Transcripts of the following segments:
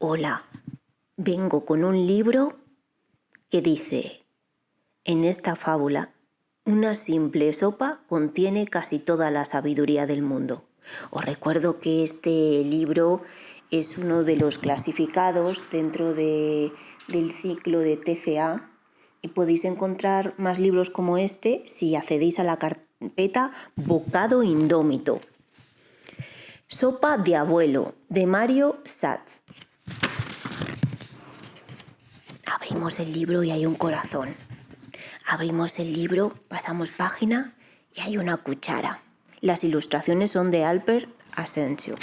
Hola, vengo con un libro que dice: en esta fábula, una simple sopa contiene casi toda la sabiduría del mundo. Os recuerdo que este libro es uno de los clasificados dentro del ciclo de TCA y podéis encontrar más libros como este si accedéis a la carpeta Bocado Indómito. Sopa de abuelo, de Mario Schatz. Abrimos el libro y hay un corazón. Abrimos el libro, pasamos página y hay una cuchara. Las ilustraciones son de Albert Asensio.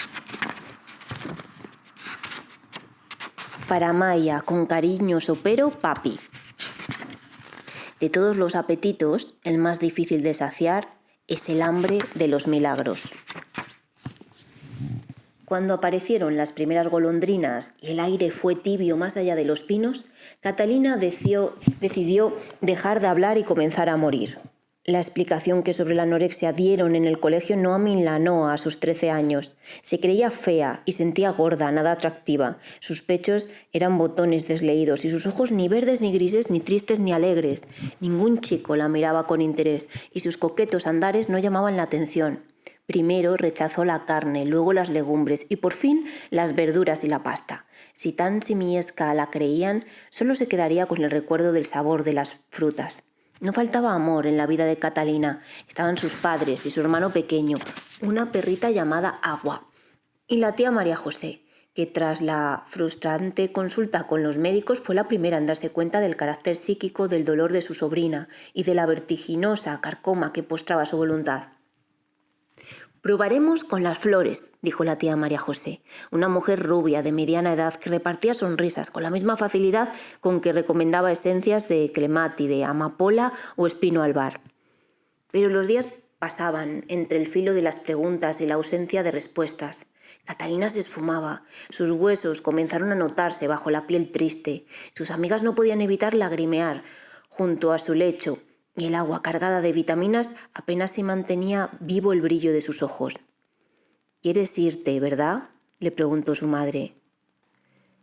Para Maya, con cariño sopero, papi. De todos los apetitos, el más difícil de saciar es el hambre de los milagros. Cuando aparecieron las primeras golondrinas y el aire fue tibio más allá de los pinos, Catalina decidió dejar de hablar y comenzar a morir. La explicación que sobre la anorexia dieron en el colegio no amilanó a sus 13 años. Se creía fea y sentía gorda, nada atractiva. Sus pechos eran botones desleídos y sus ojos ni verdes ni grises, ni tristes ni alegres. Ningún chico la miraba con interés y sus coquetos andares no llamaban la atención. Primero rechazó la carne, luego las legumbres y por fin las verduras y la pasta. Si tan simiesca la creían, solo se quedaría con el recuerdo del sabor de las frutas. No faltaba amor en la vida de Catalina. Estaban sus padres y su hermano pequeño, una perrita llamada Agua, y la tía María José, que tras la frustrante consulta con los médicos fue la primera en darse cuenta del carácter psíquico del dolor de su sobrina y de la vertiginosa carcoma que postraba su voluntad. «Probaremos con las flores», dijo la tía María José, una mujer rubia de mediana edad que repartía sonrisas con la misma facilidad con que recomendaba esencias de clemátide, amapola o espino albar. Pero los días pasaban entre el filo de las preguntas y la ausencia de respuestas. Catalina se esfumaba, sus huesos comenzaron a notarse bajo la piel triste, sus amigas no podían evitar lagrimear junto a su lecho, y el agua cargada de vitaminas apenas si mantenía vivo el brillo de sus ojos. «¿Quieres irte, verdad?», le preguntó su madre.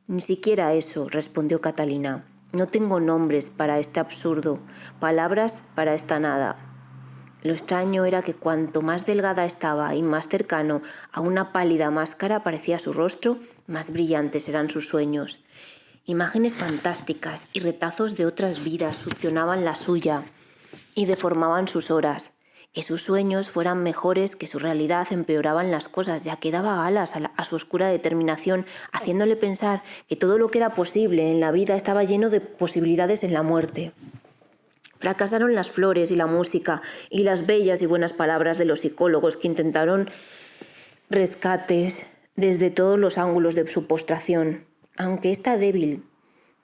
«Ni siquiera eso», respondió Catalina. «No tengo nombres para este absurdo, palabras para esta nada». Lo extraño era que cuanto más delgada estaba y más cercano a una pálida máscara parecía su rostro, más brillantes eran sus sueños. Imágenes fantásticas y retazos de otras vidas succionaban la suya y deformaban sus horas. Que sus sueños fueran mejores que su realidad empeoraban las cosas, ya que daba alas a su oscura determinación, haciéndole pensar que todo lo que era posible en la vida estaba lleno de posibilidades en la muerte. Fracasaron las flores y la música y las bellas y buenas palabras de los psicólogos que intentaron rescates desde todos los ángulos de su postración. Aunque está débil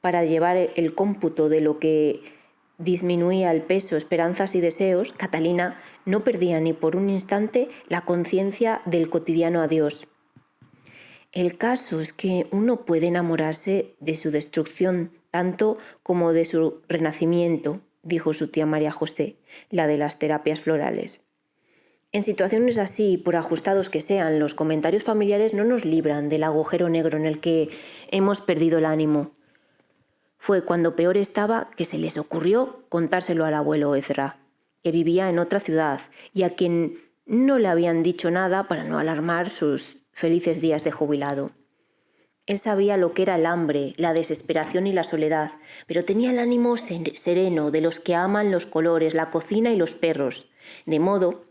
para llevar el cómputo de lo que disminuía el peso, esperanzas y deseos, Catalina no perdía ni por un instante la conciencia del cotidiano adiós. El caso es que uno puede enamorarse de su destrucción tanto como de su renacimiento, dijo su tía María José, la de las terapias florales. En situaciones así, por ajustados que sean, los comentarios familiares no nos libran del agujero negro en el que hemos perdido el ánimo. Fue cuando peor estaba que se les ocurrió contárselo al abuelo Ezra, que vivía en otra ciudad y a quien no le habían dicho nada para no alarmar sus felices días de jubilado. Él sabía lo que era el hambre, la desesperación y la soledad, pero tenía el ánimo sereno de los que aman los colores, la cocina y los perros, de modo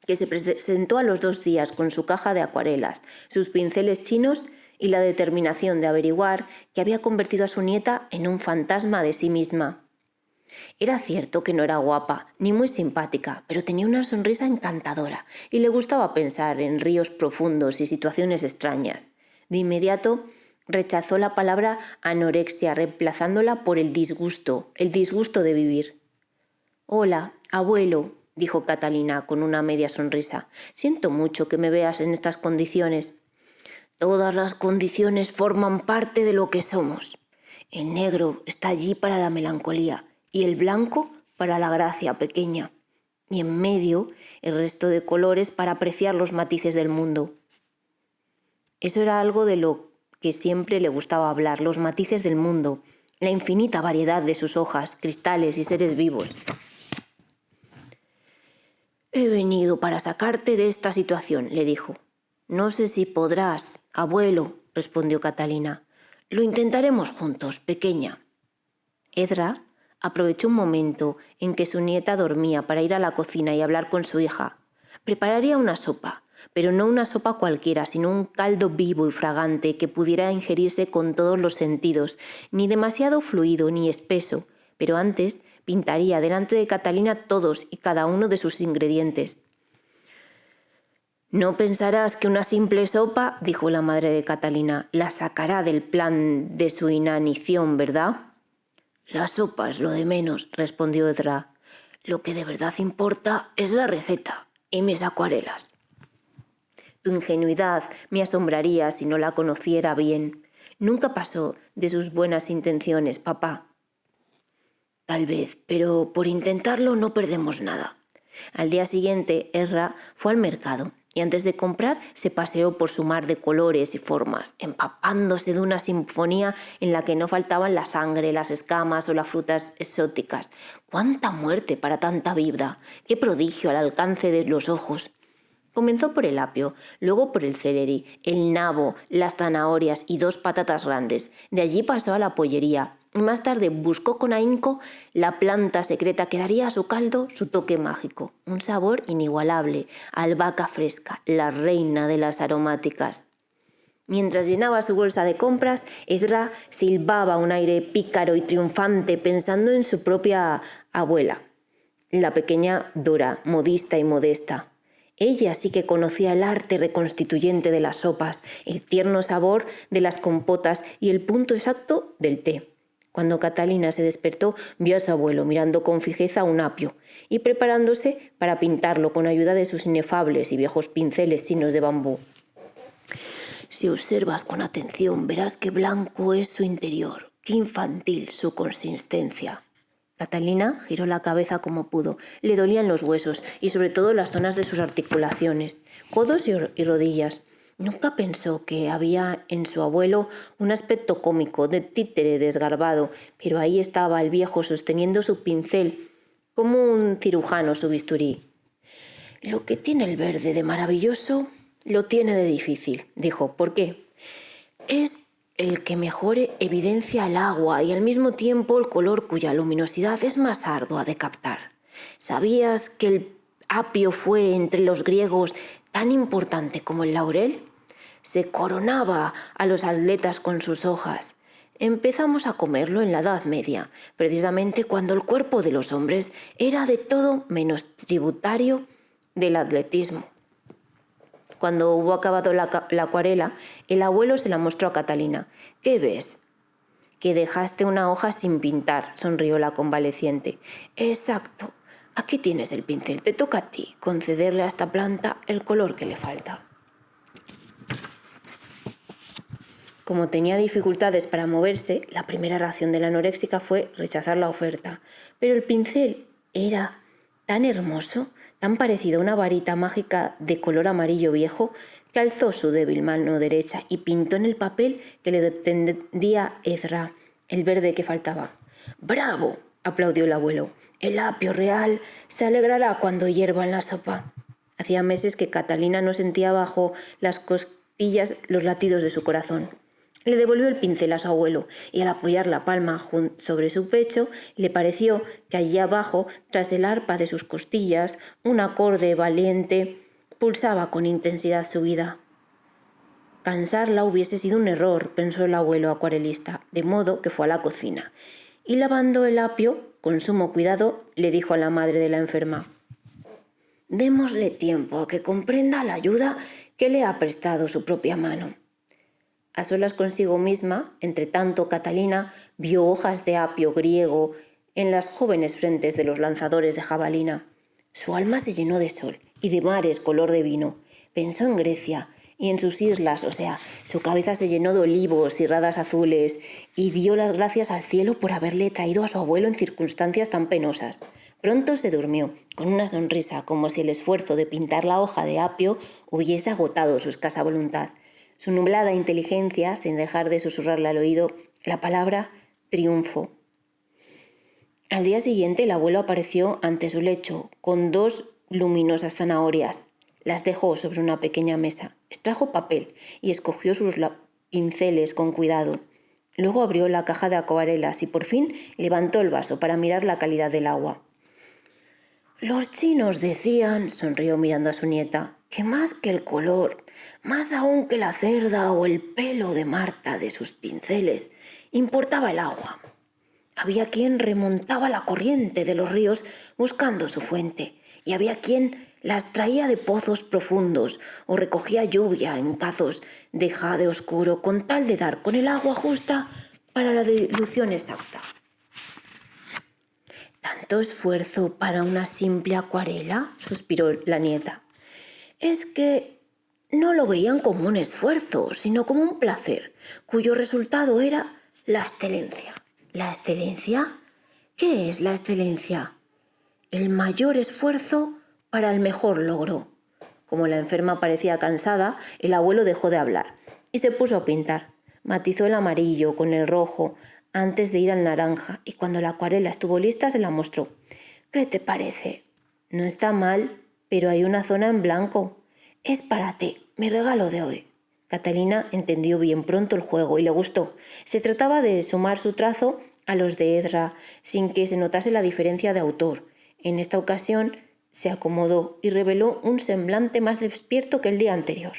que se presentó a los 2 días con su caja de acuarelas, sus pinceles chinos y la determinación de averiguar que había convertido a su nieta en un fantasma de sí misma. Era cierto que no era guapa, ni muy simpática, pero tenía una sonrisa encantadora y le gustaba pensar en ríos profundos y situaciones extrañas. De inmediato rechazó la palabra anorexia, reemplazándola por el disgusto de vivir. «Hola, abuelo», dijo Catalina con una media sonrisa. «Siento mucho que me veas en estas condiciones». «Todas las condiciones forman parte de lo que somos. El negro está allí para la melancolía y el blanco para la gracia pequeña. Y en medio el resto de colores para apreciar los matices del mundo». Eso era algo de lo que siempre le gustaba hablar, los matices del mundo, la infinita variedad de sus hojas, cristales y seres vivos. «He venido para sacarte de esta situación», le dijo. «No sé si podrás, abuelo», respondió Catalina. «Lo intentaremos juntos, pequeña». Ezra aprovechó un momento en que su nieta dormía para ir a la cocina y hablar con su hija. Prepararía una sopa, pero no una sopa cualquiera, sino un caldo vivo y fragante que pudiera ingerirse con todos los sentidos, ni demasiado fluido ni espeso, pero antes pintaría delante de Catalina todos y cada uno de sus ingredientes. «No pensarás que una simple sopa», dijo la madre de Catalina, «la sacará del plan de su inanición, ¿verdad?» «La sopa es lo de menos», respondió Ezra. «Lo que de verdad importa es la receta y mis acuarelas». «Tu ingenuidad me asombraría si no la conociera bien. Nunca pasó de sus buenas intenciones, papá». «Tal vez, pero por intentarlo no perdemos nada». Al día siguiente, Ezra fue al mercado y antes de comprar se paseó por su mar de colores y formas, empapándose de una sinfonía en la que no faltaban la sangre, las escamas o las frutas exóticas. ¡Cuánta muerte para tanta vida! ¡Qué prodigio al alcance de los ojos! Comenzó por el apio, luego por el celery, el nabo, las zanahorias y 2 patatas grandes. De allí pasó a la pollería y más tarde buscó con ahínco la planta secreta que daría a su caldo su toque mágico, un sabor inigualable, albahaca fresca, la reina de las aromáticas. Mientras llenaba su bolsa de compras, Ezra silbaba un aire pícaro y triunfante pensando en su propia abuela, la pequeña Dora, modista y modesta. Ella sí que conocía el arte reconstituyente de las sopas, el tierno sabor de las compotas y el punto exacto del té. Cuando Catalina se despertó, vio a su abuelo mirando con fijeza un apio y preparándose para pintarlo con ayuda de sus inefables y viejos pinceles chinos de bambú. «Si observas con atención, verás qué blanco es su interior, qué infantil su consistencia». Catalina giró la cabeza como pudo. Le dolían los huesos y sobre todo las zonas de sus articulaciones, codos y rodillas. Nunca pensó que había en su abuelo un aspecto cómico, de títere desgarbado, pero ahí estaba el viejo sosteniendo su pincel como un cirujano su bisturí. «Lo que tiene el verde de maravilloso, lo tiene de difícil», dijo. «¿Por qué?» «Es el que mejor evidencia el agua y al mismo tiempo el color cuya luminosidad es más ardua de captar. ¿Sabías que el apio fue entre los griegos tan importante como el laurel? Se coronaba a los atletas con sus hojas. Empezamos a comerlo en la Edad Media, precisamente cuando el cuerpo de los hombres era de todo menos tributario del atletismo». Cuando hubo acabado la acuarela, el abuelo se la mostró a Catalina. «¿Qué ves?» «Que dejaste una hoja sin pintar», sonrió la convaleciente. «Exacto. Aquí tienes el pincel. Te toca a ti concederle a esta planta el color que le falta». Como tenía dificultades para moverse, la primera reacción de la anoréxica fue rechazar la oferta. Pero el pincel era tan hermoso, tan parecido a una varita mágica de color amarillo viejo, que alzó su débil mano derecha y pintó en el papel que le tendía Ezra el verde que faltaba. «¡Bravo!», aplaudió el abuelo. «El apio real se alegrará cuando hierva en la sopa». Hacía meses que Catalina no sentía bajo las costillas los latidos de su corazón. Le devolvió el pincel a su abuelo y al apoyar la palma sobre su pecho le pareció que allí abajo, tras el arpa de sus costillas, un acorde valiente pulsaba con intensidad su vida. Cansarla hubiese sido un error, pensó el abuelo acuarelista, de modo que fue a la cocina y lavando el apio con sumo cuidado le dijo a la madre de la enferma: «Démosle tiempo a que comprenda la ayuda que le ha prestado su propia mano». A solas consigo misma, entre tanto, Catalina vio hojas de apio griego en las jóvenes frentes de los lanzadores de jabalina. Su alma se llenó de sol y de mares color de vino. Pensó en Grecia y en sus islas, o sea, su cabeza se llenó de olivos y radas azules y dio las gracias al cielo por haberle traído a su abuelo en circunstancias tan penosas. Pronto se durmió, con una sonrisa, como si el esfuerzo de pintar la hoja de apio hubiese agotado su escasa voluntad. su nublada inteligencia sin dejar de susurrarle al oído la palabra triunfo. Al día siguiente el abuelo apareció ante su lecho con 2 luminosas zanahorias. Las dejó sobre una pequeña mesa, extrajo papel y escogió sus pinceles con cuidado. Luego abrió la caja de acuarelas y por fin levantó el vaso para mirar la calidad del agua. Los chinos decían, sonrió mirando a su nieta, que más que el color, más aún que la cerda o el pelo de Marta de sus pinceles, importaba el agua. Había quien remontaba la corriente de los ríos buscando su fuente, y había quien las traía de pozos profundos o recogía lluvia en cazos de jade oscuro con tal de dar con el agua justa para la dilución exacta. ¿Tanto esfuerzo para una simple acuarela?, suspiró la nieta. Es que no lo veían como un esfuerzo, sino como un placer, cuyo resultado era la excelencia. ¿La excelencia? ¿Qué es la excelencia? El mayor esfuerzo para el mejor logro. Como la enferma parecía cansada, el abuelo dejó de hablar y se puso a pintar. Matizó el amarillo con el rojo antes de ir al naranja y cuando la acuarela estuvo lista se la mostró. ¿Qué te parece? No está mal, pero hay una zona en blanco. Es para ti, mi regalo de hoy. Catalina entendió bien pronto el juego y le gustó. Se trataba de sumar su trazo a los de Edra sin que se notase la diferencia de autor. En esta ocasión se acomodó y reveló un semblante más despierto que el día anterior.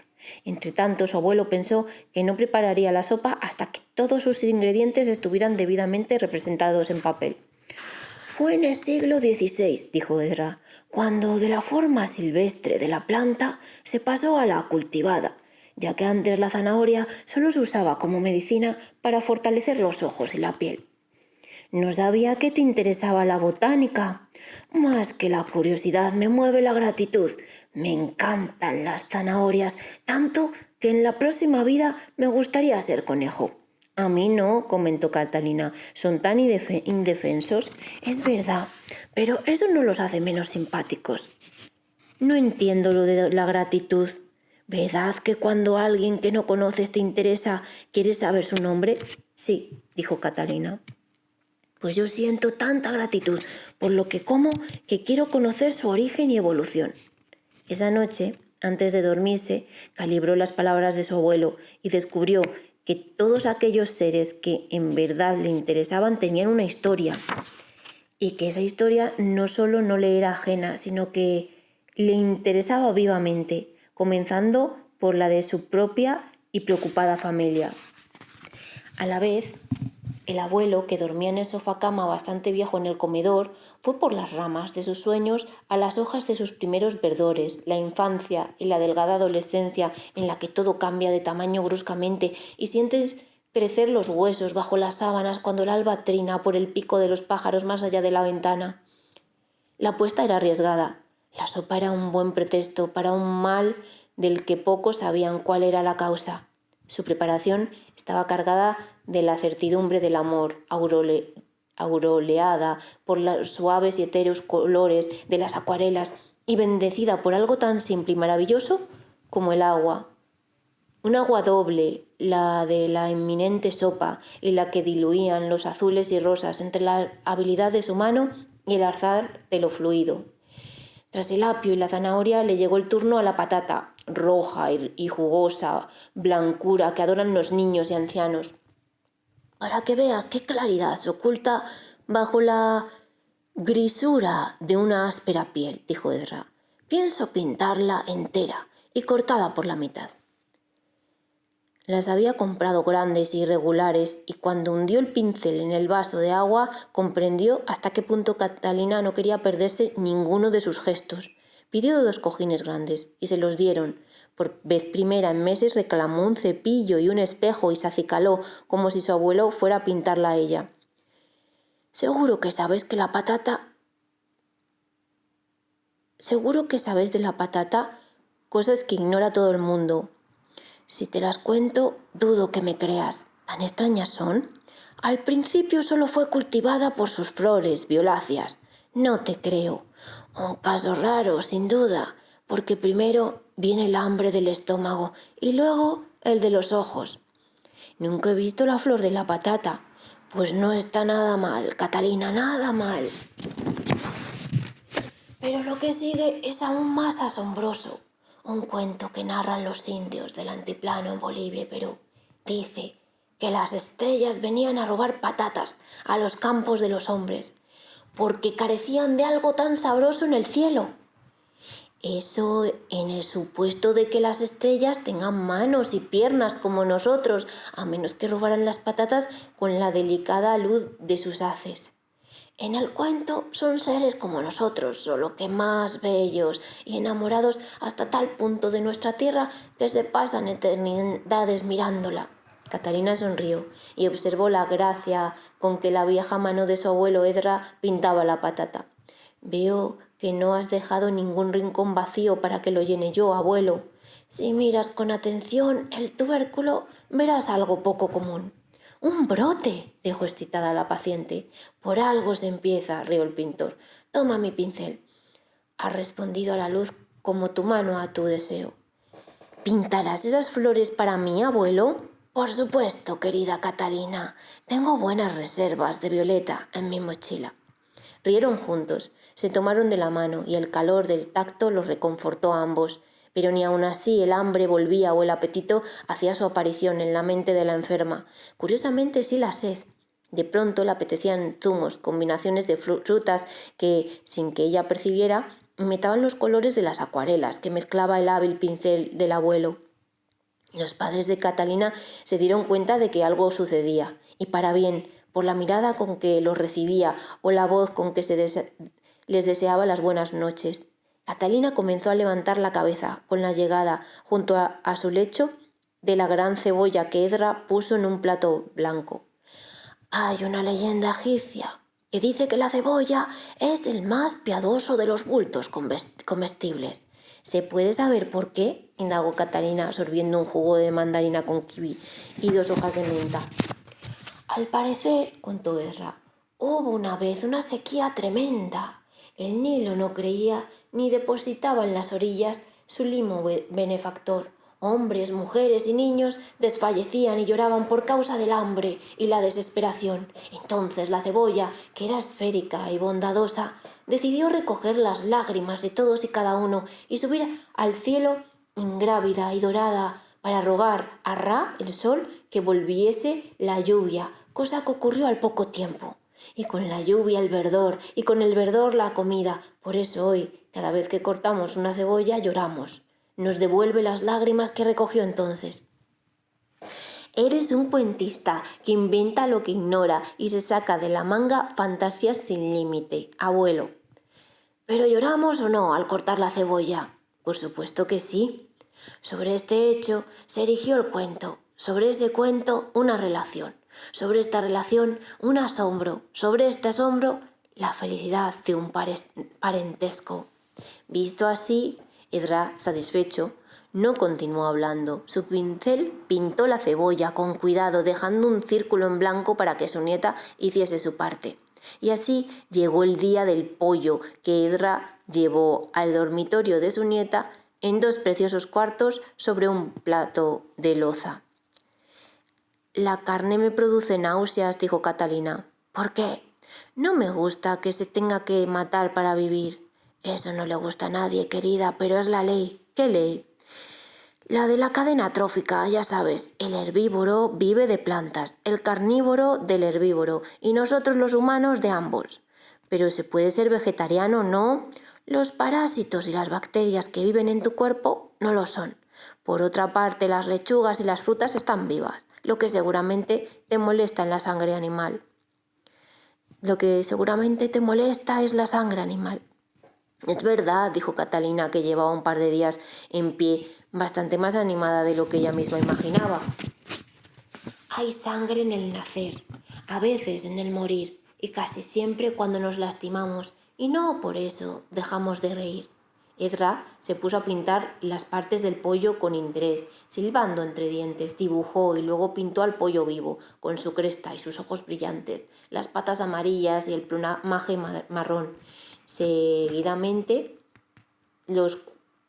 Entretanto, su abuelo pensó que no prepararía la sopa hasta que todos sus ingredientes estuvieran debidamente representados en papel. Fue en el siglo XVI, dijo Edra, cuando de la forma silvestre de la planta se pasó a la cultivada, ya que antes la zanahoria solo se usaba como medicina para fortalecer los ojos y la piel. No sabía que te interesaba la botánica. Más que la curiosidad me mueve la gratitud. Me encantan las zanahorias, tanto que en la próxima vida me gustaría ser conejo. A mí no, comentó Catalina, son tan indefensos. Es verdad, pero eso no los hace menos simpáticos. No entiendo lo de la gratitud. ¿Verdad que cuando alguien que no conoces te interesa, quieres saber su nombre? Sí, dijo Catalina. Pues yo siento tanta gratitud por lo que como que quiero conocer su origen y evolución. Esa noche, antes de dormirse, calibró las palabras de su abuelo y descubrió que todos aquellos seres que en verdad le interesaban tenían una historia y que esa historia no solo no le era ajena, sino que le interesaba vivamente, comenzando por la de su propia y preocupada familia. A la vez, el abuelo, que dormía en el sofá-cama bastante viejo en el comedor, fue por las ramas de sus sueños a las hojas de sus primeros verdores, la infancia y la delgada adolescencia en la que todo cambia de tamaño bruscamente y sientes crecer los huesos bajo las sábanas cuando el alba trina por el pico de los pájaros más allá de la ventana. La apuesta era arriesgada. La sopa era un buen pretexto para un mal del que pocos sabían cuál era la causa. Su preparación estaba cargada de la certidumbre del amor, aureolada por los suaves y etéreos colores de las acuarelas y bendecida por algo tan simple y maravilloso como el agua. Un agua doble, la de la inminente sopa y la que diluían los azules y rosas entre la habilidad de su mano y el azar de lo fluido. Tras el apio y la zanahoria le llegó el turno a la patata, roja y jugosa, blancura que adoran los niños y ancianos. Para que veas qué claridad se oculta bajo la grisura de una áspera piel, dijo Edra. Pienso pintarla entera y cortada por la mitad. Las había comprado grandes e irregulares y cuando hundió el pincel en el vaso de agua comprendió hasta qué punto Catalina no quería perderse ninguno de sus gestos. Pidió 2 cojines grandes y se los dieron. Por vez primera en meses reclamó un cepillo y un espejo y se acicaló como si su abuelo fuera a pintarla a ella. Seguro que sabes de la patata, cosas que ignora todo el mundo. Si te las cuento, dudo que me creas. ¿Tan extrañas son? Al principio solo fue cultivada por sus flores violáceas. No te creo. Un caso raro, sin duda, porque primero viene el hambre del estómago y luego el de los ojos. Nunca he visto la flor de la patata. Pues no está nada mal, Catalina, nada mal. Pero lo que sigue es aún más asombroso. Un cuento que narran los indios del antiplano en Bolivia y Perú. Dice que las estrellas venían a robar patatas a los campos de los hombres, porque carecían de algo tan sabroso en el cielo. Eso en el supuesto de que las estrellas tengan manos y piernas como nosotros, a menos que robaran las patatas con la delicada luz de sus haces. En el cuento son seres como nosotros, solo que más bellos y enamorados hasta tal punto de nuestra tierra que se pasan eternidades mirándola. Catalina sonrió y observó la gracia con que la vieja mano de su abuelo Edra pintaba la patata. Veo que no has dejado ningún rincón vacío para que lo llene yo, abuelo. Si miras con atención el tubérculo, verás algo poco común. «Un brote», dijo excitada la paciente. «Por algo se empieza», rió el pintor. «Toma mi pincel». «Has respondido a la luz como tu mano a tu deseo». «¿Pintarás esas flores para mí, abuelo?» «Por supuesto, querida Catalina. Tengo buenas reservas de violeta en mi mochila». Rieron juntos, se tomaron de la mano y el calor del tacto los reconfortó a ambos. Pero ni aun así el hambre volvía o el apetito hacía su aparición en la mente de la enferma. Curiosamente sí la sed. De pronto le apetecían zumos, combinaciones de frutas que, sin que ella percibiera, imitaban los colores de las acuarelas que mezclaba el hábil pincel del abuelo. Los padres de Catalina se dieron cuenta de que algo sucedía, y para bien, por la mirada con que los recibía o la voz con que les deseaba las buenas noches. Catalina comenzó a levantar la cabeza con la llegada, junto a su lecho, de la gran cebolla que Edra puso en un plato blanco. Hay una leyenda egipcia que dice que la cebolla es el más piadoso de los bultos comestibles. ¿Se puede saber por qué?, indagó Catalina, sorbiendo un jugo de mandarina con kiwi y 2 hojas de menta. Al parecer, contó Edra, hubo una vez una sequía tremenda. El Nilo no creía ni depositaba en las orillas su limo benefactor. Hombres, mujeres y niños desfallecían y lloraban por causa del hambre y la desesperación. Entonces la cebolla, que era esférica y bondadosa, decidió recoger las lágrimas de todos y cada uno y subir al cielo ingrávida y dorada para rogar a Ra, el sol, que volviese la lluvia, cosa que ocurrió al poco tiempo. Y con la lluvia el verdor, y con el verdor la comida. Por eso hoy, cada vez que cortamos una cebolla, lloramos. Nos devuelve las lágrimas que recogió entonces. Eres un cuentista que inventa lo que ignora y se saca de la manga fantasías sin límite, abuelo. ¿Pero lloramos o no al cortar la cebolla? Por supuesto que sí. Sobre este hecho se erigió el cuento. Sobre ese cuento, una relación. Sobre esta relación, un asombro. Sobre este asombro, la felicidad de un parentesco. Visto así, Edra, satisfecho, no continuó hablando. Su pincel pintó la cebolla con cuidado, dejando un círculo en blanco para que su nieta hiciese su parte. Y así llegó el día del pollo, que Edra llevó al dormitorio de su nieta en 2 preciosos cuartos sobre un plato de loza. «La carne me produce náuseas», dijo Catalina. «¿Por qué?» «No me gusta que se tenga que matar para vivir». «Eso no le gusta a nadie, querida, pero es la ley». «¿Qué ley?» «La de la cadena trófica, ya sabes. El herbívoro vive de plantas, el carnívoro del herbívoro y nosotros los humanos de ambos». «Pero se puede ser vegetariano, ¿no?» «Los parásitos y las bacterias que viven en tu cuerpo no lo son. Por otra parte, las lechugas y las frutas están vivas, lo que seguramente te molesta en la sangre animal». «Lo que seguramente te molesta es la sangre animal». «Es verdad», dijo Catalina, que llevaba un par de días en pie, bastante más animada de lo que ella misma imaginaba. «Hay sangre en el nacer, a veces en el morir, y casi siempre cuando nos lastimamos, y no por eso dejamos de reír». Edra se puso a pintar las partes del pollo con interés, silbando entre dientes. Dibujó y luego pintó al pollo vivo, con su cresta y sus ojos brillantes, las patas amarillas y el plumaje marrón. Seguidamente, los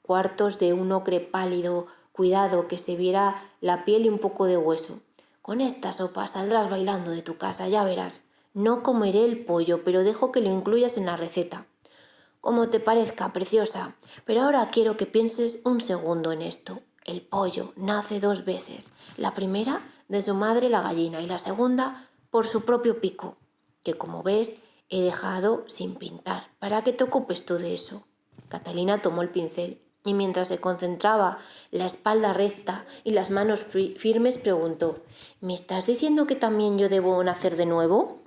cuartos de un ocre pálido Cuidado que se viera la piel y un poco de hueso. Con esta sopa saldrás bailando de tu casa, ya verás. No comeré el pollo, pero dejo que lo incluyas en la receta. Como te parezca, preciosa, pero ahora quiero que pienses un segundo en esto. El pollo nace 2 veces. La primera de su madre la gallina y la segunda por su propio pico, que como ves he dejado sin pintar. ¿Para qué te ocupes tú de eso? Catalina tomó el pincel y mientras se concentraba la espalda recta y las manos firmes preguntó: ¿Me estás diciendo que también yo debo nacer de nuevo?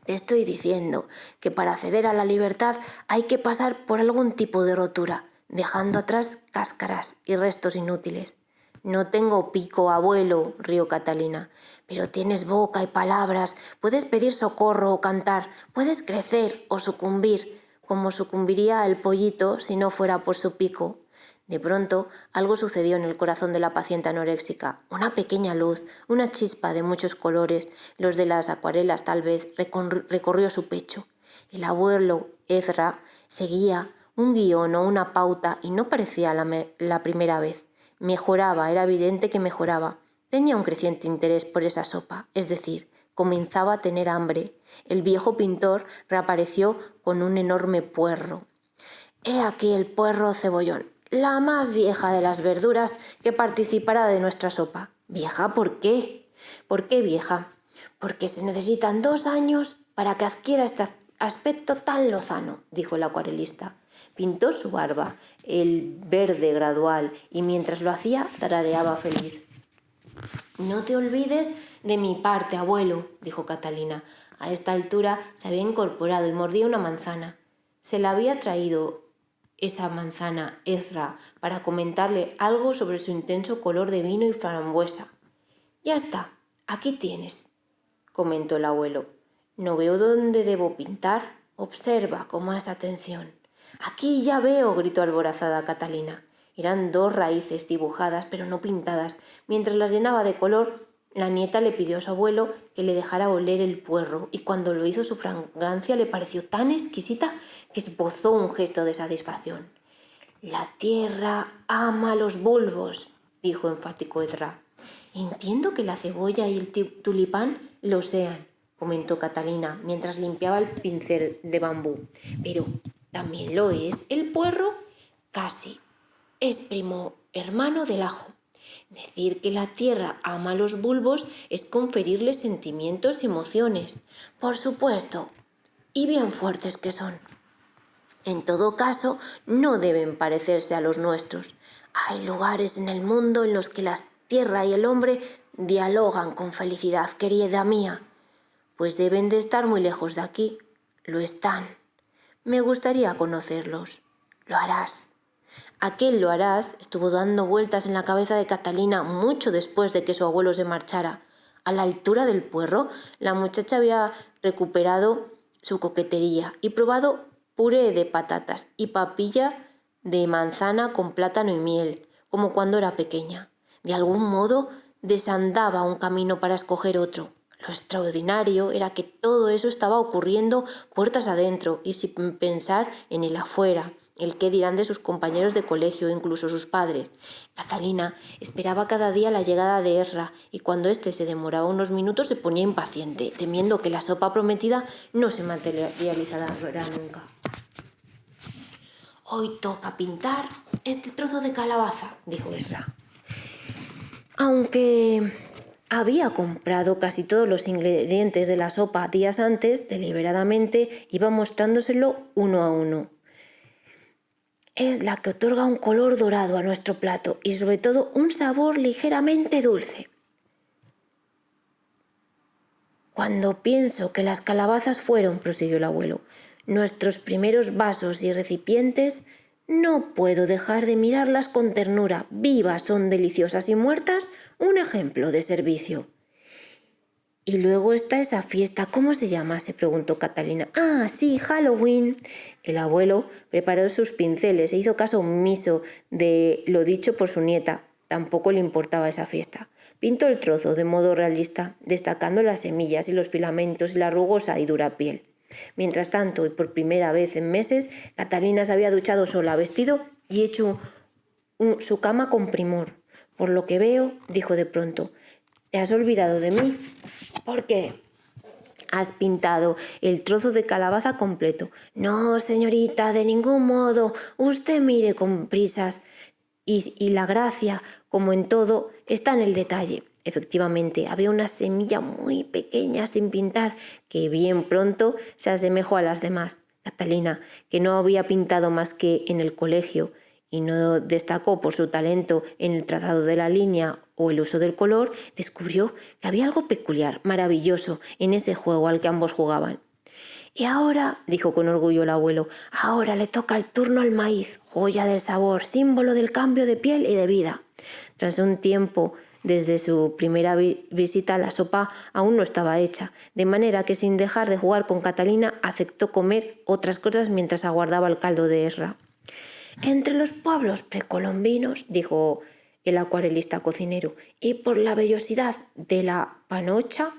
Te estoy diciendo que para acceder a la libertad hay que pasar por algún tipo de rotura, dejando atrás cáscaras y restos inútiles. No tengo pico, abuelo, rió Catalina, pero tienes boca y palabras, puedes pedir socorro o cantar, puedes crecer o sucumbir, como sucumbiría el pollito si no fuera por su pico. De pronto, algo sucedió en el corazón de la paciente anoréxica. Una pequeña luz, una chispa de muchos colores, los de las acuarelas tal vez, recorrió su pecho. El abuelo Ezra seguía un guión o una pauta y no parecía la primera vez. Mejoraba, era evidente que mejoraba. Tenía un creciente interés por esa sopa, es decir, comenzaba a tener hambre. El viejo pintor reapareció con un enorme puerro. He aquí el puerro cebollón, la más vieja de las verduras que participará de nuestra sopa. ¿Vieja por qué? ¿Por qué vieja? Porque se necesitan 2 años para que adquiera este aspecto tan lozano, dijo el acuarelista. Pintó su barba, el verde gradual, y mientras lo hacía tarareaba feliz. No te olvides de mi parte, abuelo, dijo Catalina. A esta altura se había incorporado y mordía una manzana. Se la había traído esa manzana Ezra para comentarle algo sobre su intenso color de vino y frambuesa. Ya está, aquí tienes, comentó el abuelo. No veo dónde debo pintar. Observa con más atención. Aquí ya veo, gritó alborazada Catalina. Eran 2 raíces dibujadas pero no pintadas. Mientras las llenaba de color, la nieta le pidió a su abuelo que le dejara oler el puerro y cuando lo hizo su fragancia le pareció tan exquisita que esbozó un gesto de satisfacción. La tierra ama los bulbos, dijo enfático Ezra. Entiendo que la cebolla y el tulipán lo sean, comentó Catalina mientras limpiaba el pincel de bambú. Pero ¿también lo es el puerro? Casi. Es primo hermano del ajo. Decir que la tierra ama los bulbos es conferirles sentimientos y emociones. Por supuesto, y bien fuertes que son. En todo caso, no deben parecerse a los nuestros. Hay lugares en el mundo en los que la tierra y el hombre dialogan con felicidad, querida mía. Pues deben de estar muy lejos de aquí. Lo están. Me gustaría conocerlos. Lo harás. Aquel lo harás estuvo dando vueltas en la cabeza de Catalina mucho después de que su abuelo se marchara. A la altura del puerro, la muchacha había recuperado su coquetería y probado puré de patatas y papilla de manzana con plátano y miel, como cuando era pequeña. De algún modo desandaba un camino para escoger otro. Lo extraordinario era que todo eso estaba ocurriendo puertas adentro y sin pensar en el afuera, el qué dirán de sus compañeros de colegio, incluso sus padres. Catalina esperaba cada día la llegada de Ezra y cuando éste se demoraba unos minutos se ponía impaciente, temiendo que la sopa prometida no se materializara nunca. Hoy toca pintar este trozo de calabaza, dijo Ezra. Aunque había comprado casi todos los ingredientes de la sopa días antes, deliberadamente iba mostrándoselo uno a uno. Es la que otorga un color dorado a nuestro plato y sobre todo un sabor ligeramente dulce. Cuando pienso que las calabazas fueron, prosiguió el abuelo, nuestros primeros vasos y recipientes, no puedo dejar de mirarlas con ternura. Vivas son deliciosas y muertas, un ejemplo de servicio. Y luego está esa fiesta, ¿cómo se llama?, se preguntó Catalina. Ah, sí, Halloween. El abuelo preparó sus pinceles e hizo caso omiso de lo dicho por su nieta. Tampoco le importaba esa fiesta. Pintó el trozo de modo realista, destacando las semillas y los filamentos y la rugosa y dura piel. Mientras tanto, y por primera vez en meses, Catalina se había duchado sola, vestido y hecho su cama con primor. Por lo que veo, dijo de pronto, ¿te has olvidado de mí? ¿Por qué? Has pintado el trozo de calabaza completo. No, señorita, de ningún modo. Usted mire con prisas. Y la gracia, como en todo, está en el detalle. Efectivamente, había una semilla muy pequeña sin pintar que bien pronto se asemejó a las demás. Catalina, que no había pintado más que en el colegio y no destacó por su talento en el trazado de la línea o el uso del color, descubrió que había algo peculiar, maravilloso, en ese juego al que ambos jugaban. Y ahora, dijo con orgullo el abuelo, ahora le toca el turno al maíz, joya del sabor, símbolo del cambio de piel y de vida. Tras un tiempo, desde su primera visita, la sopa aún no estaba hecha, de manera que sin dejar de jugar con Catalina aceptó comer otras cosas mientras aguardaba el caldo de Esra. Entre los pueblos precolombinos, dijo el acuarelista cocinero, y por la vellosidad de la panocha,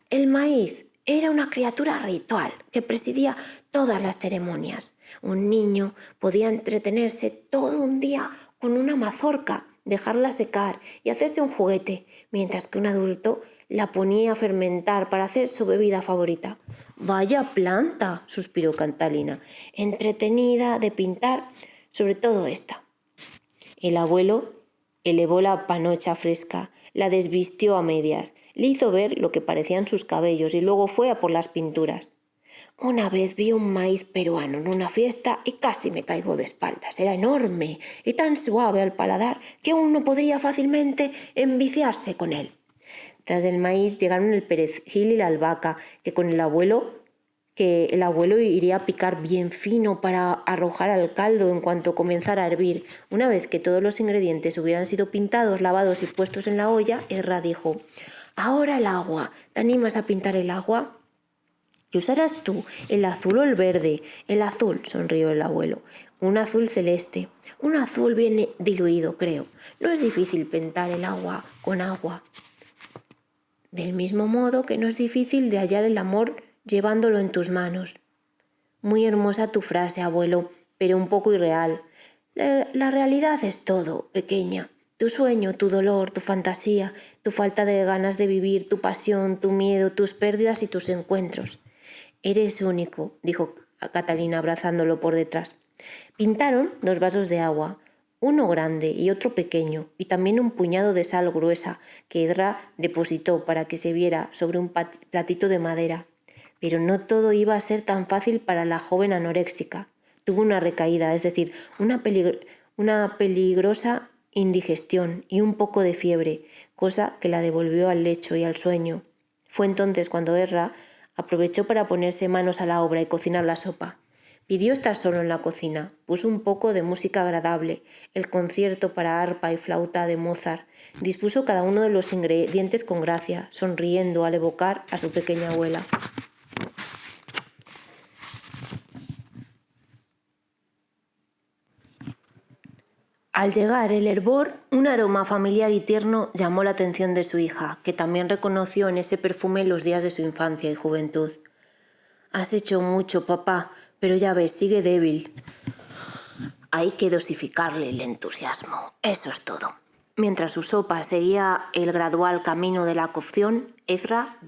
el maíz era una criatura ritual que presidía todas las ceremonias. Un niño podía entretenerse todo un día con una mazorca, dejarla secar y hacerse un juguete, mientras que un adulto la ponía a fermentar para hacer su bebida favorita. «Vaya planta», suspiró Catalina, entretenida de pintar, sobre todo esta. El abuelo elevó la panocha fresca, la desvistió a medias, le hizo ver lo que parecían sus cabellos y luego fue a por las pinturas. Una vez vi un maíz peruano en una fiesta y casi me caigo de espaldas. Era enorme y tan suave al paladar que uno podría fácilmente enviciarse con él. Tras el maíz llegaron el perejil y la albahaca, que el abuelo iría a picar bien fino para arrojar al caldo en cuanto comenzara a hervir. Una vez que todos los ingredientes hubieran sido pintados, lavados y puestos en la olla, Esra dijo: «Ahora el agua. ¿Te animas a pintar el agua?» «¿Qué usarás tú, el azul o el verde?» «El azul», sonrió el abuelo. «Un azul celeste». «Un azul bien diluido, creo. No es difícil pintar el agua con agua». «Del mismo modo que no es difícil de hallar el amor llevándolo en tus manos». «Muy hermosa tu frase, abuelo, pero un poco irreal». La realidad es todo, pequeña. Tu sueño, tu dolor, tu fantasía, tu falta de ganas de vivir, tu pasión, tu miedo, tus pérdidas y tus encuentros». «Eres único», dijo Catalina abrazándolo por detrás. Pintaron 2 vasos de agua, uno grande y otro pequeño, y también un puñado de sal gruesa que Esra depositó para que se viera sobre un platito de madera. Pero no todo iba a ser tan fácil para la joven anoréxica. Tuvo una recaída, es decir, una peligrosa indigestión y un poco de fiebre, cosa que la devolvió al lecho y al sueño. Fue entonces cuando Esra aprovechó para ponerse manos a la obra y cocinar la sopa. Pidió estar solo en la cocina, puso un poco de música agradable, el concierto para arpa y flauta de Mozart, dispuso cada uno de los ingredientes con gracia, sonriendo al evocar a su pequeña abuela. Al llegar el hervor, un aroma familiar y tierno llamó la atención de su hija, que también reconoció en ese perfume los días de su infancia y juventud. «Has hecho mucho, papá, pero ya ves, sigue débil». «Hay que dosificarle el entusiasmo, eso es todo». Mientras su sopa seguía el gradual camino de la cocción, Esra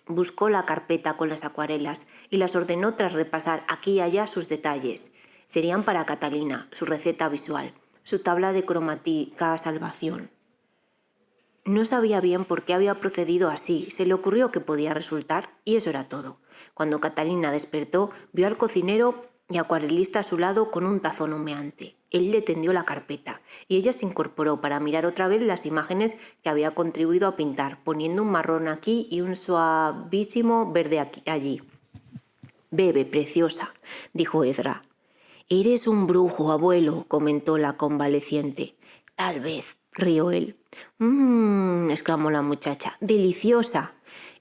buscó la carpeta con las acuarelas y las ordenó tras repasar aquí y allá sus detalles. Serían para Catalina, su receta visual, su tabla de cromática a salvación. No sabía bien por qué había procedido así, se le ocurrió que podía resultar y eso era todo. Cuando Catalina despertó, vio al cocinero y acuarelista a su lado con un tazón humeante. Él le tendió la carpeta y ella se incorporó para mirar otra vez las imágenes que había contribuido a pintar, poniendo un marrón aquí y un suavísimo verde allí. «Bebe, preciosa», dijo Esra. «Eres un brujo, abuelo», comentó la convaleciente. «Tal vez», rió él. Exclamó la muchacha, «deliciosa».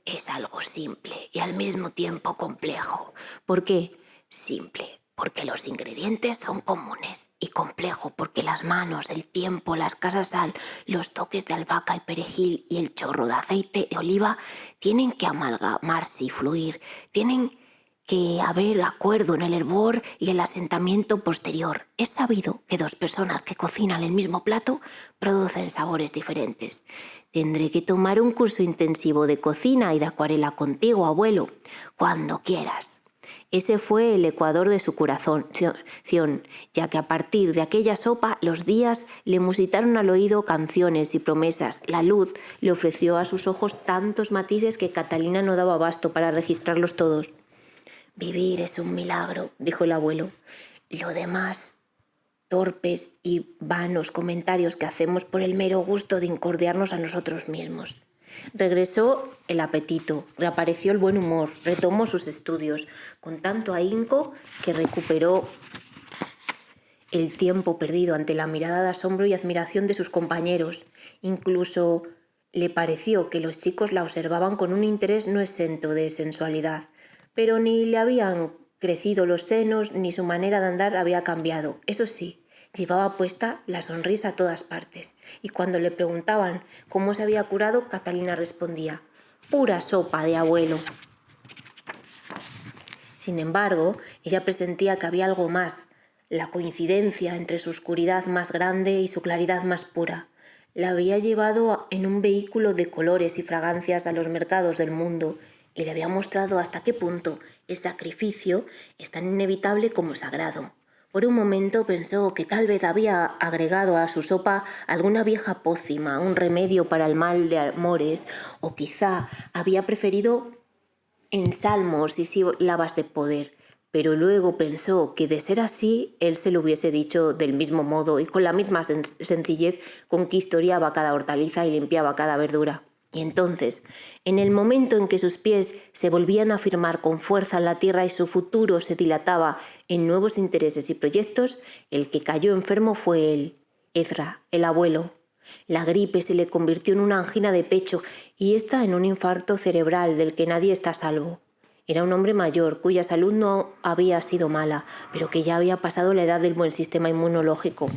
«Es algo simple y al mismo tiempo complejo». «¿Por qué?» «Simple, porque los ingredientes son comunes, y complejo porque las manos, el tiempo, la escasa sal, los toques de albahaca y perejil y el chorro de aceite de oliva tienen que amalgamarse y fluir, tienen que haber acuerdo en el hervor y el asentamiento posterior. Es sabido que dos personas que cocinan el mismo plato producen sabores diferentes. Tendré que tomar un curso intensivo de cocina y de acuarela contigo, abuelo. Cuando quieras. Ese fue el ecuador de su corazón, ya que a partir de aquella sopa los días le musitaron al oído canciones y promesas. La luz le ofreció a sus ojos tantos matices que Catalina no daba abasto para registrarlos todos. Vivir es un milagro, dijo el abuelo. Lo demás, torpes y vanos comentarios que hacemos por el mero gusto de incordiarnos a nosotros mismos. Regresó el apetito, reapareció el buen humor, retomó sus estudios con tanto ahínco que recuperó el tiempo perdido ante la mirada de asombro y admiración de sus compañeros. Incluso le pareció que los chicos la observaban con un interés no exento de sensualidad, pero ni le habían crecido los senos ni su manera de andar había cambiado. Eso sí, llevaba puesta la sonrisa a todas partes, y cuando le preguntaban cómo se había curado, Catalina respondía: «Pura sopa de abuelo». Sin embargo, ella presentía que había algo más, la coincidencia entre su oscuridad más grande y su claridad más pura. La había llevado en un vehículo de colores y fragancias a los mercados del mundo y le había mostrado hasta qué punto el sacrificio es tan inevitable como sagrado. Por un momento pensó que tal vez había agregado a su sopa alguna vieja pócima, un remedio para el mal de amores, o quizá había preferido ensalmos y sílabas de poder. Pero luego pensó que de ser así, él se lo hubiese dicho del mismo modo y con la misma sencillez con que historiaba cada hortaliza y limpiaba cada verdura. Y entonces, en el momento en que sus pies se volvían a firmar con fuerza en la tierra y su futuro se dilataba en nuevos intereses y proyectos, el que cayó enfermo fue él, Ezra, el abuelo. La gripe se le convirtió en una angina de pecho y ésta en un infarto cerebral del que nadie está a salvo. Era un hombre mayor, cuya salud no había sido mala, pero que ya había pasado la edad del buen sistema inmunológico.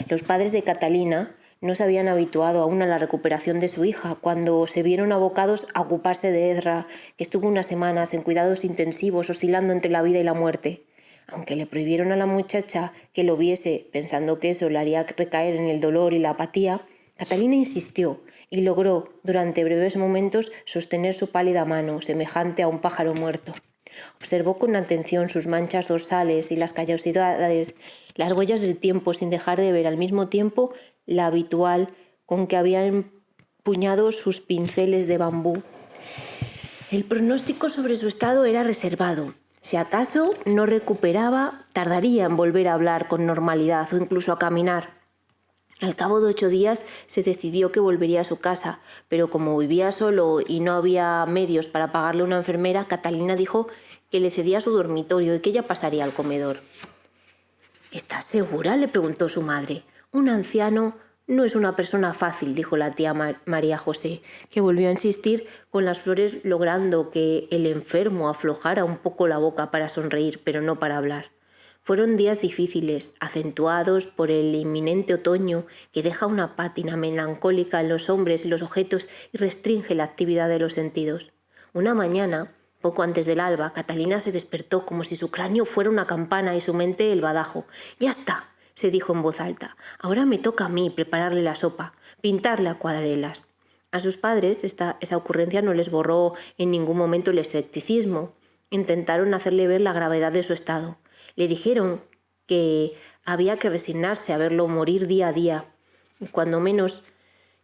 Los padres de Catalina no se habían habituado aún a la recuperación de su hija cuando se vieron abocados a ocuparse de Ezra, que estuvo unas semanas en cuidados intensivos oscilando entre la vida y la muerte. Aunque le prohibieron a la muchacha que lo viese, pensando que eso le haría recaer en el dolor y la apatía, Catalina insistió y logró, durante breves momentos, sostener su pálida mano, semejante a un pájaro muerto. Observó con atención sus manchas dorsales y las callosidades, las huellas del tiempo, sin dejar de ver al mismo tiempo la habitual con que había empuñado sus pinceles de bambú. El pronóstico sobre su estado era reservado. Si acaso no recuperaba, tardaría en volver a hablar con normalidad o incluso a caminar. Al cabo de 8 días se decidió que volvería a su casa, pero como vivía solo y no había medios para pagarle una enfermera, Catalina dijo que le cedía su dormitorio y que ella pasaría al comedor. «¿Estás segura?», le preguntó su madre. «Un anciano no es una persona fácil», dijo la tía María José, que volvió a insistir con las flores, logrando que el enfermo aflojara un poco la boca para sonreír, pero no para hablar. Fueron días difíciles, acentuados por el inminente otoño que deja una pátina melancólica en los hombres y los objetos y restringe la actividad de los sentidos. Una mañana, poco antes del alba, Catalina se despertó como si su cráneo fuera una campana y su mente el badajo. «Ya está», se dijo en voz alta. «Ahora me toca a mí prepararle la sopa, pintarle acuarelas». A sus padres esa ocurrencia no les borró en ningún momento el escepticismo. Intentaron hacerle ver la gravedad de su estado. Le dijeron que había que resignarse a verlo morir día a día. Cuanto menos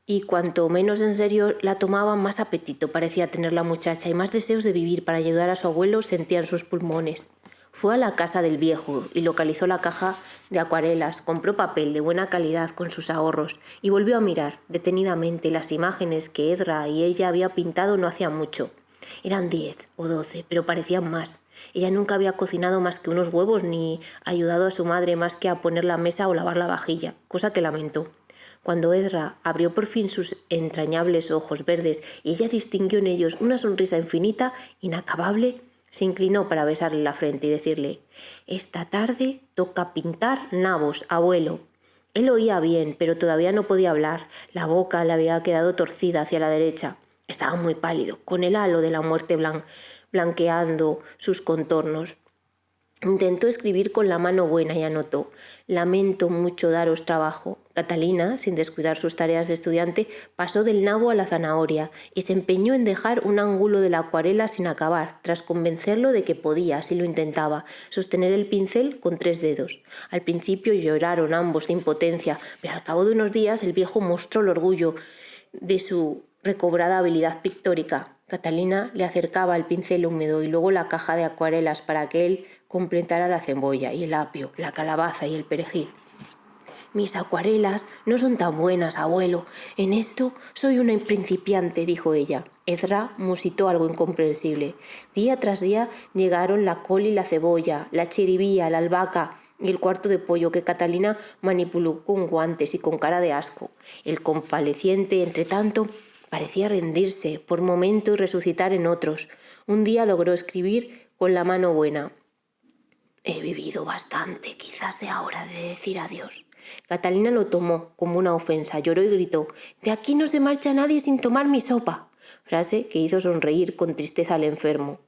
en serio la tomaba, más apetito parecía tener la muchacha y más deseos de vivir para ayudar a su abuelo sentía en sus pulmones. Fue a la casa del viejo y localizó la caja de acuarelas, compró papel de buena calidad con sus ahorros y volvió a mirar detenidamente las imágenes que Ezra y ella había pintado no hacía mucho. Eran 10 o 12, pero parecían más. Ella nunca había cocinado más que unos huevos ni ayudado a su madre más que a poner la mesa o lavar la vajilla, cosa que lamentó. Cuando Ezra abrió por fin sus entrañables ojos verdes y ella distinguió en ellos una sonrisa infinita, inacabable, se inclinó para besarle la frente y decirle: «Esta tarde toca pintar nabos, abuelo». Él oía bien, pero todavía no podía hablar. La boca le había quedado torcida hacia la derecha. Estaba muy pálido, con el halo de la muerte blanqueando sus contornos. Intentó escribir con la mano buena y anotó: «Lamento mucho daros trabajo». Catalina, sin descuidar sus tareas de estudiante, pasó del nabo a la zanahoria y se empeñó en dejar un ángulo de la acuarela sin acabar, tras convencerlo de que podía, si lo intentaba, sostener el pincel con 3 dedos. Al principio lloraron ambos de impotencia, pero al cabo de unos días el viejo mostró el orgullo de su recobrada habilidad pictórica. Catalina le acercaba el pincel húmedo y luego la caja de acuarelas para que él completara la cebolla y el apio, la calabaza y el perejil. «Mis acuarelas no son tan buenas, abuelo. En esto soy una principiante», dijo ella. Ezra musitó algo incomprensible. Día tras día llegaron la col y la cebolla, la chiribía, la albahaca y el cuarto de pollo que Catalina manipuló con guantes y con cara de asco. El convaleciente, entre tanto, parecía rendirse por momento y resucitar en otros. Un día logró escribir con la mano buena: «He vivido bastante, quizás sea hora de decir adiós». Catalina lo tomó como una ofensa, lloró y gritó: «De aquí no se marcha nadie sin tomar mi sopa», frase que hizo sonreír con tristeza al enfermo.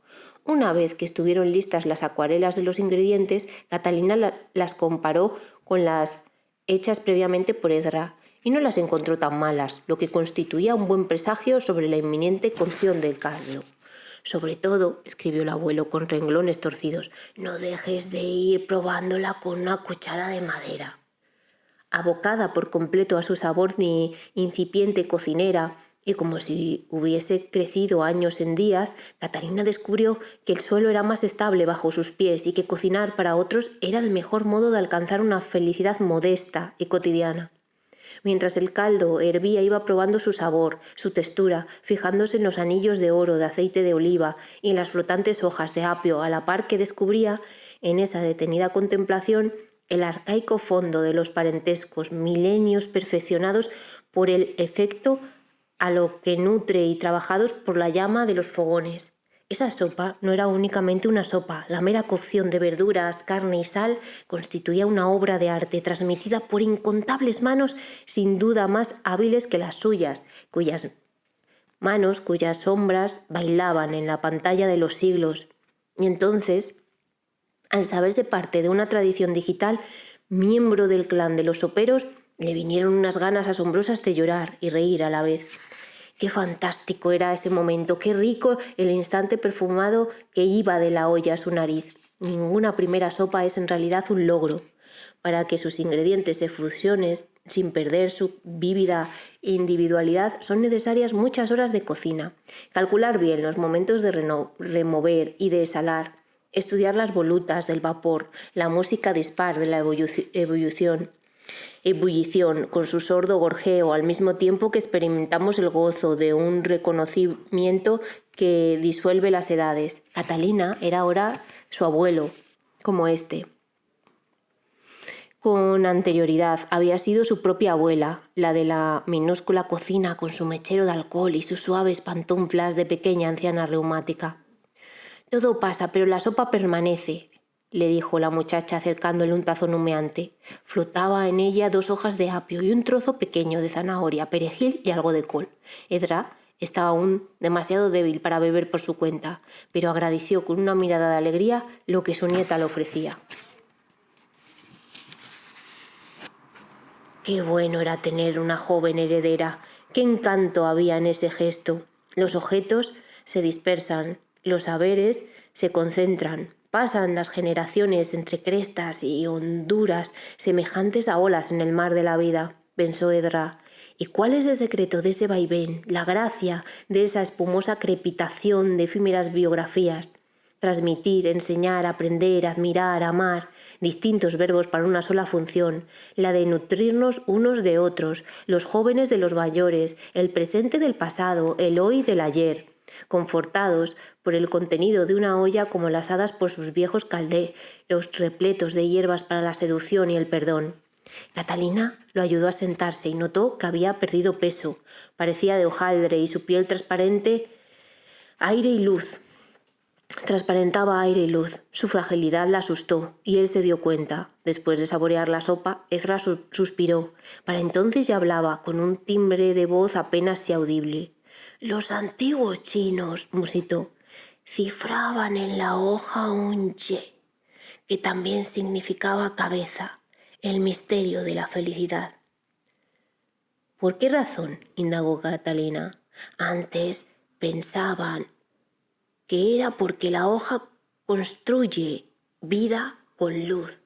Una vez que estuvieron listas las acuarelas de los ingredientes, Catalina las comparó con las hechas previamente por Ezra y no las encontró tan malas, lo que constituía un buen presagio sobre la inminente cocción del caldo. «Sobre todo», escribió el abuelo con renglones torcidos, «no dejes de ir probándola con una cuchara de madera». Abocada por completo a su sabor de incipiente cocinera y como si hubiese crecido años en días, Catalina descubrió que el suelo era más estable bajo sus pies y que cocinar para otros era el mejor modo de alcanzar una felicidad modesta y cotidiana. Mientras el caldo hervía iba probando su sabor, su textura, fijándose en los anillos de oro de aceite de oliva y en las flotantes hojas de apio, a la par que descubría, en esa detenida contemplación, el arcaico fondo de los parentescos, milenios perfeccionados por el efecto a lo que nutre y trabajados por la llama de los fogones. Esa sopa no era únicamente una sopa, la mera cocción de verduras, carne y sal constituía una obra de arte transmitida por incontables manos sin duda más hábiles que las suyas, cuyas sombras bailaban en la pantalla de los siglos. Y entonces, al saberse parte de una tradición digital, miembro del clan de los soperos, le vinieron unas ganas asombrosas de llorar y reír a la vez. Qué fantástico era ese momento, qué rico el instante perfumado que iba de la olla a su nariz. Ninguna primera sopa es en realidad un logro. Para que sus ingredientes se fusionen sin perder su vívida individualidad, son necesarias muchas horas de cocina. Calcular bien los momentos de remover y de desalar, estudiar las volutas del vapor, la música dispar de la ebullición con su sordo gorjeo, al mismo tiempo que experimentamos el gozo de un reconocimiento que disuelve las edades. Catalina era ahora su abuelo, como este. Con anterioridad había sido su propia abuela, la de la minúscula cocina con su mechero de alcohol y sus suaves pantuflas de pequeña anciana reumática. «Todo pasa, pero la sopa permanece», le dijo la muchacha acercándole un tazón humeante. Flotaba en ella 2 hojas de apio y un trozo pequeño de zanahoria, perejil y algo de col. Ezra estaba aún demasiado débil para beber por su cuenta, pero agradeció con una mirada de alegría lo que su nieta le ofrecía. Qué bueno era tener una joven heredera, qué encanto había en ese gesto. Los objetos se dispersan, los saberes se concentran, pasan las generaciones entre crestas y honduras semejantes a olas en el mar de la vida, pensó Ezra. ¿Y cuál es el secreto de ese vaivén, la gracia de esa espumosa crepitación de efímeras biografías? Transmitir, enseñar, aprender, admirar, amar, distintos verbos para una sola función, la de nutrirnos unos de otros, los jóvenes de los mayores, el presente del pasado, el hoy del ayer, confortados por el contenido de una olla como las hadas por sus viejos calderos repletos de hierbas para la seducción y el perdón. Catalina lo ayudó a sentarse y notó que había perdido peso, parecía de hojaldre y su piel transparentaba aire y luz. Su fragilidad la asustó y él se dio cuenta. Después de saborear la sopa, Ezra suspiró. Para entonces ya hablaba, con un timbre de voz apenas si audible. Los antiguos chinos, musitó, cifraban en la hoja un ye, que también significaba cabeza, el misterio de la felicidad. ¿Por qué razón?, indagó Catalina. Antes pensaban que era porque la hoja construye vida con luz.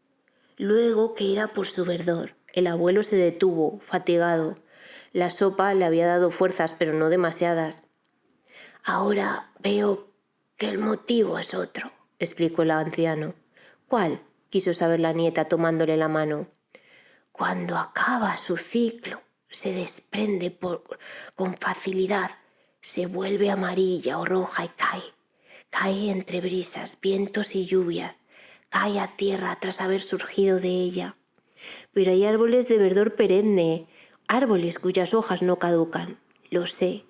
Luego que era por su verdor. El abuelo se detuvo, fatigado. La sopa le había dado fuerzas, pero no demasiadas. Ahora veo que el motivo es otro, explicó el anciano. ¿Cuál?, quiso saber la nieta tomándole la mano. Cuando acaba su ciclo, se desprende con facilidad, se vuelve amarilla o roja y cae. Cae entre brisas, vientos y lluvias. Cae a tierra tras haber surgido de ella. Pero hay árboles de verdor perenne, árboles cuyas hojas no caducan. Lo sé,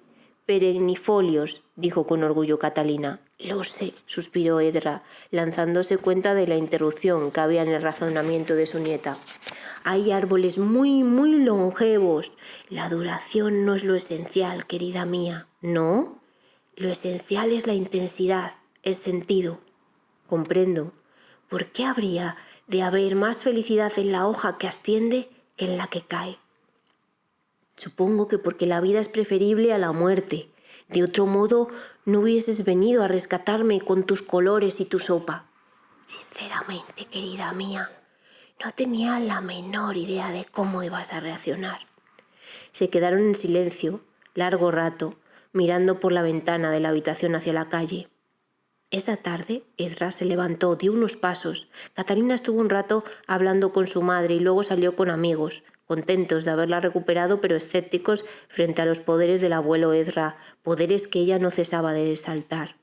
Perennifolios, dijo con orgullo Catalina. lo sé, suspiró Edra, lanzándose cuenta de la interrupción que había en el razonamiento de su nieta. Hay árboles muy, muy longevos. La duración no es lo esencial, querida mía. ¿No? Lo esencial es la intensidad, el sentido. Comprendo. ¿Por qué habría de haber más felicidad en la hoja que asciende que en la que cae? Supongo que porque la vida es preferible a la muerte. De otro modo, no hubieses venido a rescatarme con tus colores y tu sopa. Sinceramente, querida mía, no tenía la menor idea de cómo ibas a reaccionar. Se quedaron en silencio, largo rato, mirando por la ventana de la habitación hacia la calle. Esa tarde, Edra se levantó, dio unos pasos. Catalina estuvo un rato hablando con su madre y luego salió con amigos, contentos de haberla recuperado, pero escépticos frente a los poderes del abuelo Edra, poderes que ella no cesaba de exaltar.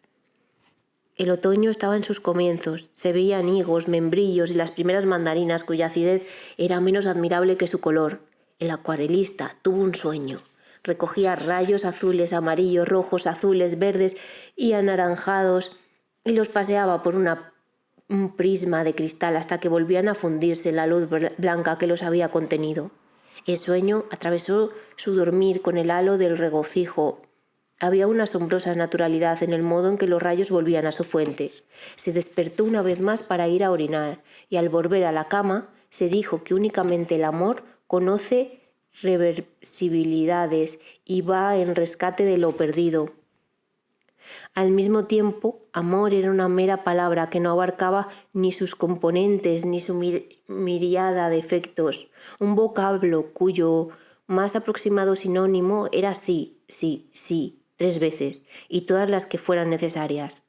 El otoño estaba en sus comienzos, se veían higos, membrillos y las primeras mandarinas cuya acidez era menos admirable que su color. El acuarelista tuvo un sueño. Recogía rayos azules, amarillos, rojos, azules, verdes y anaranjados y los paseaba por un prisma de cristal hasta que volvían a fundirse en la luz blanca que los había contenido. El sueño atravesó su dormir con el halo del regocijo. Había una asombrosa naturalidad en el modo en que los rayos volvían a su fuente. Se despertó una vez más para ir a orinar y al volver a la cama se dijo que únicamente el amor conoce reversibilidades y va en rescate de lo perdido. Al mismo tiempo, amor era una mera palabra que no abarcaba ni sus componentes ni su miríada de efectos, un vocablo cuyo más aproximado sinónimo era sí, sí, sí, 3 veces, y todas las que fueran necesarias.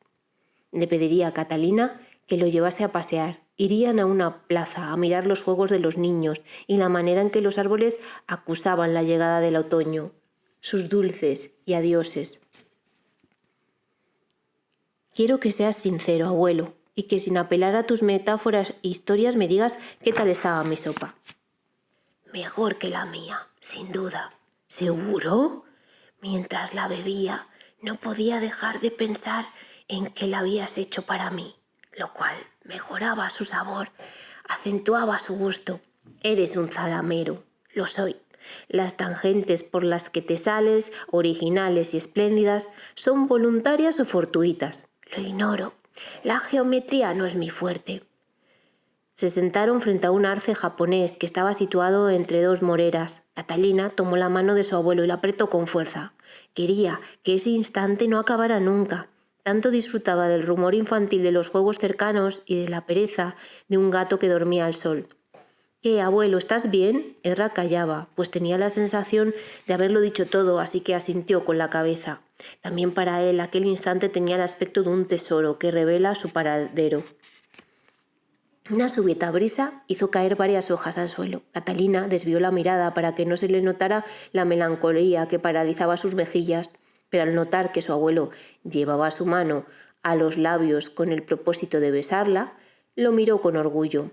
Le pediría a Catalina que lo llevase a pasear. Irían a una plaza a mirar los juegos de los niños y la manera en que los árboles acusaban la llegada del otoño, sus dulces y adioses. Quiero que seas sincero, abuelo, y que sin apelar a tus metáforas e historias me digas qué tal estaba mi sopa. Mejor que la mía, sin duda. ¿Seguro? Mientras la bebía, no podía dejar de pensar en que la habías hecho para mí, lo cual mejoraba su sabor, acentuaba su gusto. Eres un zalamero. Lo soy. Las tangentes por las que te sales, originales y espléndidas, ¿son voluntarias o fortuitas? Lo ignoro. La geometría no es mi fuerte. Se sentaron frente a un arce japonés que estaba situado entre 2 moreras. Catalina tomó la mano de su abuelo y la apretó con fuerza. Quería que ese instante no acabara nunca. Tanto disfrutaba del rumor infantil de los juegos cercanos y de la pereza de un gato que dormía al sol. «¿Qué, abuelo, estás bien?» Edra callaba, pues tenía la sensación de haberlo dicho todo, así que asintió con la cabeza. También para él aquel instante tenía el aspecto de un tesoro que revela su paradero. Una súbita brisa hizo caer varias hojas al suelo. Catalina desvió la mirada para que no se le notara la melancolía que paralizaba sus mejillas, pero al notar que su abuelo llevaba su mano a los labios con el propósito de besarla, lo miró con orgullo.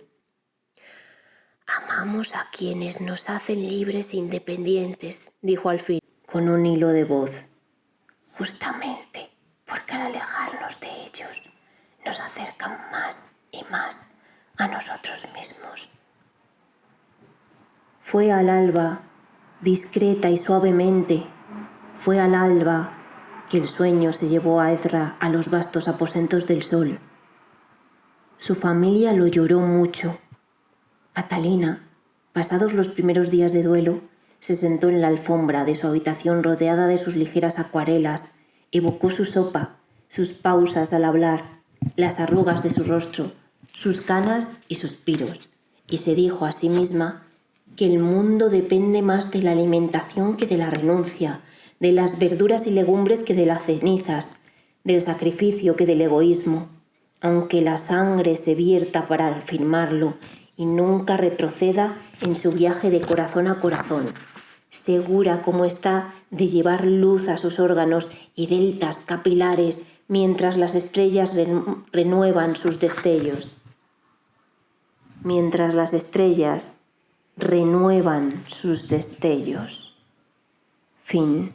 «Amamos a quienes nos hacen libres e independientes», dijo al fin, con un hilo de voz. «Justamente porque al alejarnos de ellos nos acercan más y más a nosotros mismos». Fue al alba, discreta y suavemente. Fue al alba, que el sueño se llevó a Ezra a los vastos aposentos del sol. Su familia lo lloró mucho. Catalina, pasados los primeros días de duelo, se sentó en la alfombra de su habitación rodeada de sus ligeras acuarelas, evocó su sopa, sus pausas al hablar, las arrugas de su rostro, sus canas y suspiros, y se dijo a sí misma que el mundo depende más de la alimentación que de la renuncia, de las verduras y legumbres que de las cenizas, del sacrificio que del egoísmo, aunque la sangre se vierta para afirmarlo y nunca retroceda en su viaje de corazón a corazón, segura como está de llevar luz a sus órganos y deltas capilares mientras las estrellas renuevan sus destellos. Mientras las estrellas renuevan sus destellos. Fin.